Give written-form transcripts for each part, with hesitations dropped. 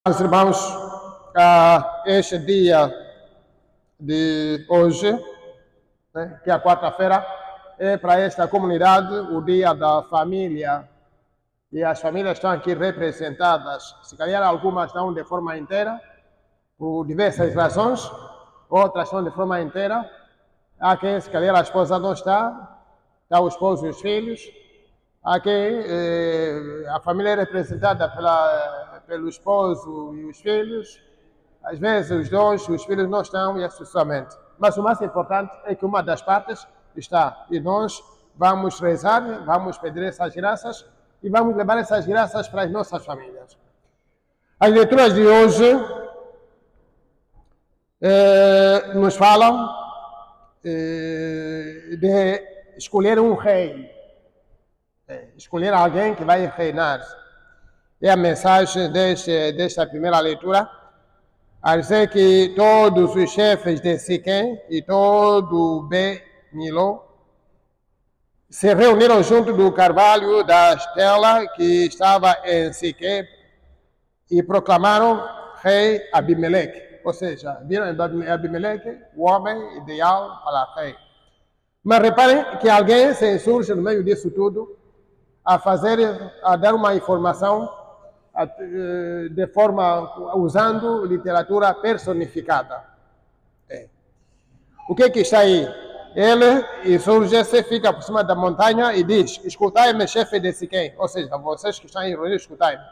Meus irmãos, este dia de hoje, né, que é a quarta-feira, é para esta comunidade o dia da família. E as famílias estão aqui representadas. Se calhar algumas estão de forma inteira, por diversas razões, outras estão de forma inteira. Há quem, se calhar, a esposa não está o esposo e os filhos. Há quem a família é representada pelo esposo e os filhos. Às vezes os dois, os filhos não estão e assim sucessivamente. Mas o mais importante é que uma das partes está. E nós vamos rezar, vamos pedir essas graças e vamos levar essas graças para as nossas famílias. As leituras de hoje nos falam de escolher um rei. Escolher alguém que vai reinar. É a mensagem desta primeira leitura, a dizer que todos os chefes de Siquém e todo o Ben-Miló se reuniram junto do carvalho da Estela que estava em Siquém e proclamaram rei Abimeleque. Ou seja, viram Abimeleque, o homem ideal para rei. Mas reparem que alguém se insurge no meio disso tudo a dar uma informação de forma usando literatura personificada. O que está aí? Ele insurge-se, fica por cima da montanha e diz: escutai-me, chefe de Siquém. Ou seja, vocês que estão aí reunidos, escutai-me.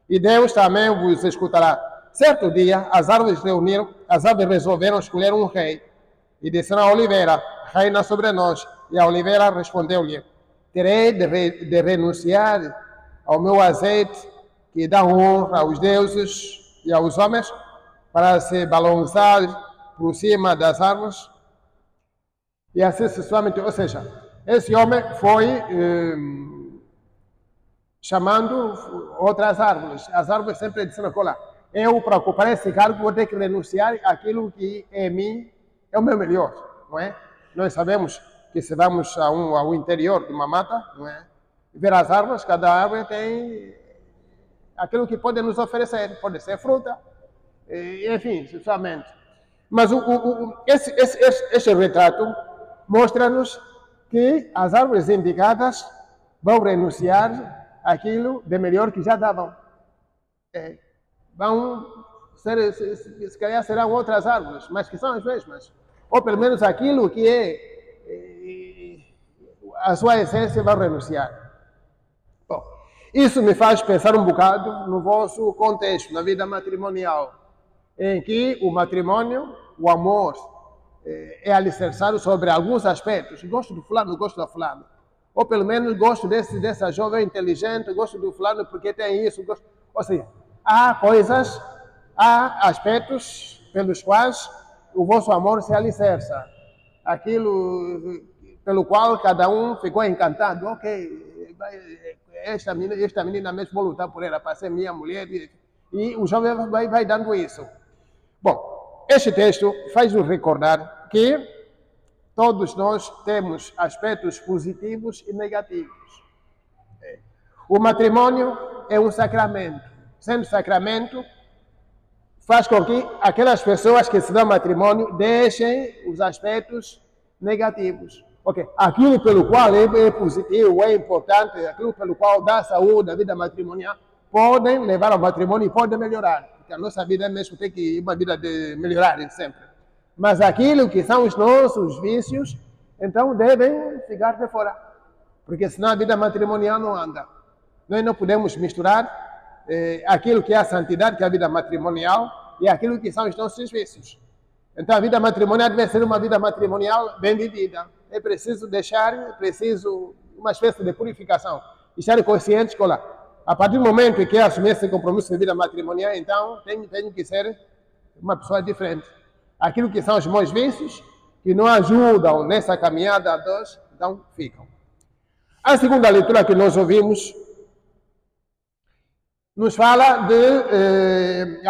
E Deus também vos escutará. Certo dia, as árvores resolveram escolher um rei. E disseram a oliveira: reina sobre nós. E a oliveira respondeu-lhe: terei de renunciar ao meu azeite, que dá honra aos deuses e aos homens, para se balançar por cima das árvores. E assim sucessivamente. Ou seja, esse homem foi chamando outras árvores. As árvores sempre disseram: olha, eu, para ocupar esse cargo, vou ter que renunciar àquilo que em mim é o meu melhor, não é? Nós sabemos que se vamos ao interior de uma mata, não é? Ver as árvores, cada árvore tem aquilo que pode nos oferecer, pode ser fruta, enfim, sucessivamente. Mas esse retrato mostra-nos que as árvores indicadas vão renunciar àquilo de melhor que já davam. Vão ser, se calhar serão outras árvores, mas que são as mesmas. Ou pelo menos aquilo que é a sua essência, vão renunciar. Bom, isso me faz pensar um bocado no vosso contexto, na vida matrimonial, em que o matrimônio, o amor, é alicerçado sobre alguns aspectos. Gosto do fulano, gosto da fulana. Ou pelo menos gosto dessa jovem inteligente, gosto do fulano porque tem isso. Ou seja, há aspectos pelos quais o vosso amor se alicerça. Aquilo pelo qual cada um ficou encantado. Ok, esta menina mesmo, vou lutar por ela para ser minha mulher. E o jovem vai dando isso. Bom, este texto faz-nos recordar que todos nós temos aspectos positivos e negativos. O matrimônio é um sacramento. Sendo sacramento, faz com que aquelas pessoas que se dão matrimônio deixem os aspectos negativos. Okay. Aquilo pelo qual é positivo, é importante, aquilo pelo qual dá saúde à vida matrimonial, podem levar ao matrimônio e podem melhorar. Porque a nossa vida mesmo tem que ir uma vida de melhorar sempre. Mas aquilo que são os nossos vícios, então devem ficar de fora. Porque senão a vida matrimonial não anda. Nós não podemos misturar aquilo que é a santidade, que é a vida matrimonial, e aquilo que são os nossos vícios. Então a vida matrimonial deve ser uma vida matrimonial bem vivida. É preciso uma espécie de purificação. Estar conscientes que, olha, a partir do momento em que assumir esse compromisso de vida matrimonial, então tenho que ser uma pessoa diferente. Aquilo que são os meus vícios, que não ajudam nessa caminhada a dois, então ficam. A segunda leitura que nós ouvimos nos fala de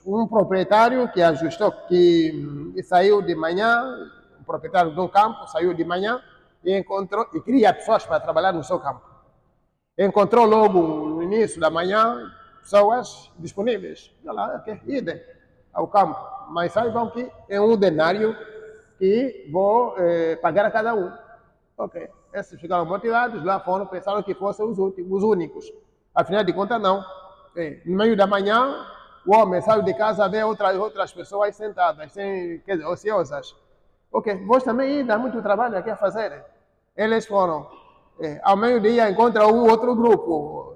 um proprietário que ajustou, que saiu de manhã, um proprietário de um campo, saiu de manhã e queria pessoas para trabalhar no seu campo. Encontrou logo no início da manhã pessoas disponíveis. Olha lá, ok, idem ao campo. Mas saibam que é um denário que vou pagar a cada um. Ok, esses ficaram motivados, lá foram, pensaram que fossem os únicos. Afinal de contas, não. No meio da manhã, o homem saiu de casa, vê outras pessoas sentadas, quer dizer, ociosas. Ok, vós também dá muito trabalho aqui a fazer. Eles foram. Ao meio-dia encontra um outro grupo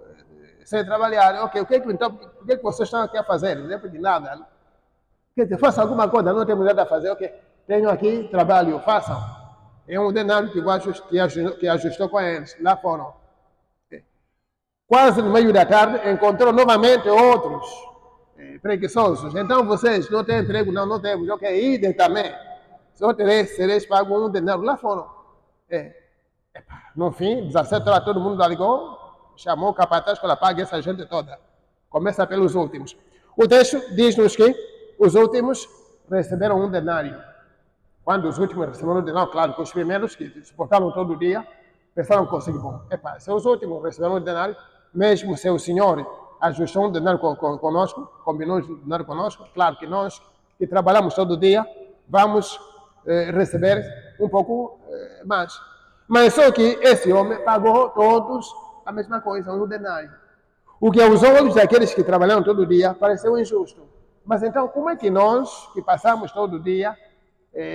sem trabalhar. Ok, então, o que vocês estão aqui a fazer? Não é de nada. Quer dizer, faça alguma coisa, não temos nada a fazer. Ok, tenho aqui trabalho, façam. É um denário que ajustou com eles. Lá foram. Quase no meio da tarde, encontrou novamente outros preguiçosos. Então, vocês não têm emprego? Não, não temos. Ok, idem também. Só sereis pagos um denário. Lá foram. No fim, 17 horas, todo mundo ligou, chamou o capataz para pagar essa gente toda. Começa pelos últimos. O texto diz-nos que os últimos receberam um denário. Quando os últimos receberam um denário, claro que os primeiros, que suportaram todo dia, pensaram consigo, bom, se os últimos receberam um denário, mesmo se o Senhor ajustou um denário conosco, combinou um denário conosco, claro que nós, que trabalhamos todo dia, vamos receber um pouco mais. Mas só que esse homem pagou todos a mesma coisa, um denário. O que aos olhos daqueles que trabalham todo dia pareceu injusto. Mas então, como é que nós, que passamos todo dia,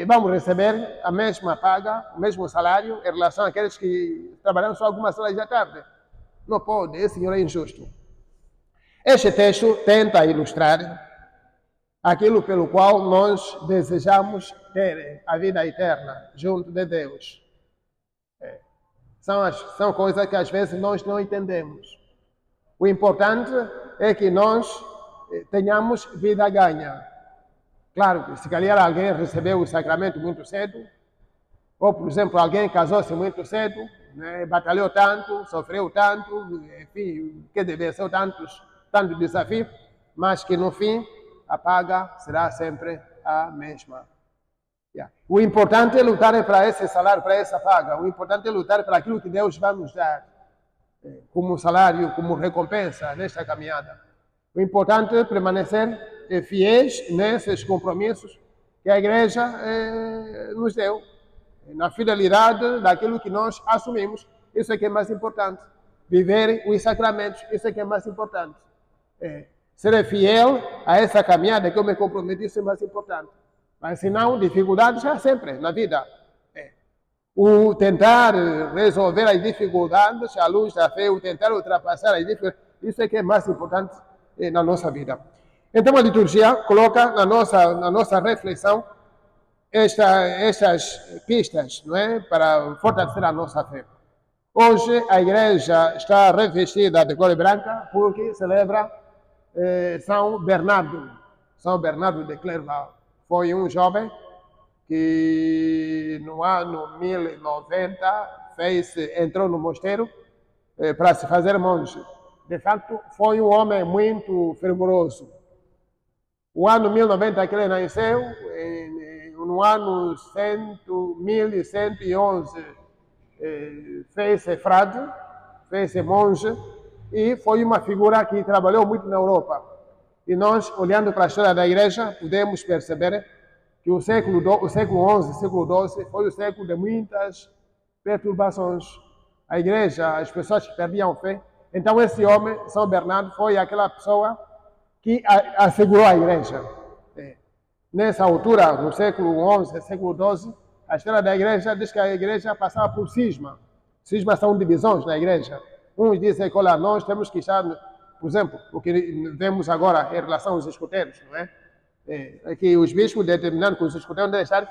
vamos receber a mesma paga, o mesmo salário, em relação àqueles que trabalham só algumas horas da tarde? Não pode, esse Senhor é injusto. Este texto tenta ilustrar aquilo pelo qual nós desejamos ter a vida eterna junto de Deus. São coisas que às vezes nós não entendemos. O importante é que nós tenhamos vida ganha. Claro que se calhar alguém recebeu o sacramento muito cedo, ou por exemplo alguém casou-se muito cedo, né, batalhou tanto, sofreu tanto, enfim, que deve ser tanto desafio, mas que no fim a paga será sempre a mesma. O importante é lutar para esse salário, para essa paga. O importante é lutar para aquilo que Deus vai nos dar como salário, como recompensa nesta caminhada. O importante é permanecer fiéis nesses compromissos que a Igreja nos deu, na fidelidade daquilo que nós assumimos. Isso é que é mais importante. Viver os sacramentos, isso é que é mais importante. Ser fiel a essa caminhada que eu me comprometi, isso é mais importante. Mas senão, dificuldades há sempre na vida. O tentar resolver as dificuldades à luz da fé, o tentar ultrapassar as dificuldades, isso é que é mais importante na nossa vida. Então a liturgia coloca na nossa reflexão estas pistas, não é? Para fortalecer a nossa fé. Hoje a igreja está revestida de cor branca porque celebra São Bernardo. São Bernardo de Clairvaux. Foi um jovem que no ano 1090 entrou no mosteiro para se fazer monge. De fato, foi um homem muito fervoroso. O ano 1090 que ele nasceu, no ano 1111, fez-se frade, fez-se monge, e foi uma figura que trabalhou muito na Europa. E nós, olhando para a história da Igreja, podemos perceber que o século XI, século XII, foi o século de muitas perturbações. A Igreja, as pessoas perdiam fé. Então esse homem, São Bernardo, foi aquela pessoa que assegurou a Igreja. Nessa altura, no século XI, século XII, a história da Igreja diz que a Igreja passava por cisma. Cismas são divisões na Igreja. Uns dizem que, olha, nós temos que estar, por exemplo, o que vemos agora em relação aos escuteiros, não é? Que os bispos determinaram que os escuteiros devem estar,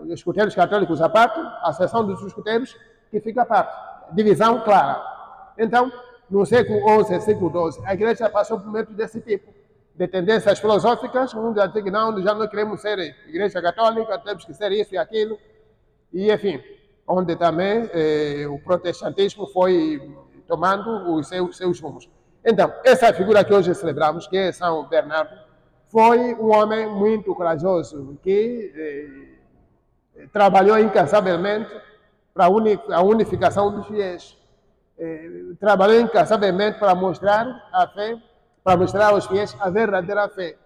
os escuteiros católicos à parte, a seção dos escuteiros que fica à parte. Divisão clara. Então, no século XI, século XII, a Igreja passou por momentos desse tipo, de tendências filosóficas, uns dizem que não, já não queremos ser Igreja Católica, temos que ser isso e aquilo, e enfim, onde também o protestantismo foi tomando os seus rumos. Então, essa figura que hoje celebramos, que é São Bernardo, foi um homem muito corajoso, que trabalhou incansavelmente para a unificação dos fiéis. trabalhou incansavelmente para mostrar a fé, para mostrar aos fiéis a verdadeira fé.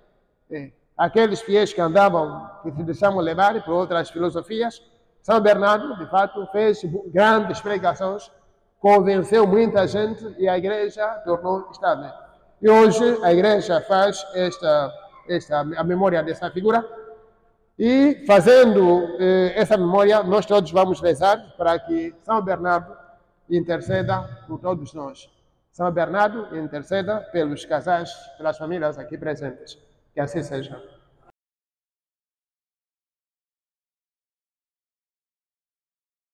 Aqueles fiéis que andavam, que se deixavam levar por outras filosofias, São Bernardo, de fato, fez grandes pregações, convenceu muita gente e a igreja tornou estável. E hoje a igreja faz a memória dessa figura e, fazendo essa memória, nós todos vamos rezar para que São Bernardo interceda por todos nós. São Bernardo interceda pelos casais, pelas famílias aqui presentes. Que assim seja.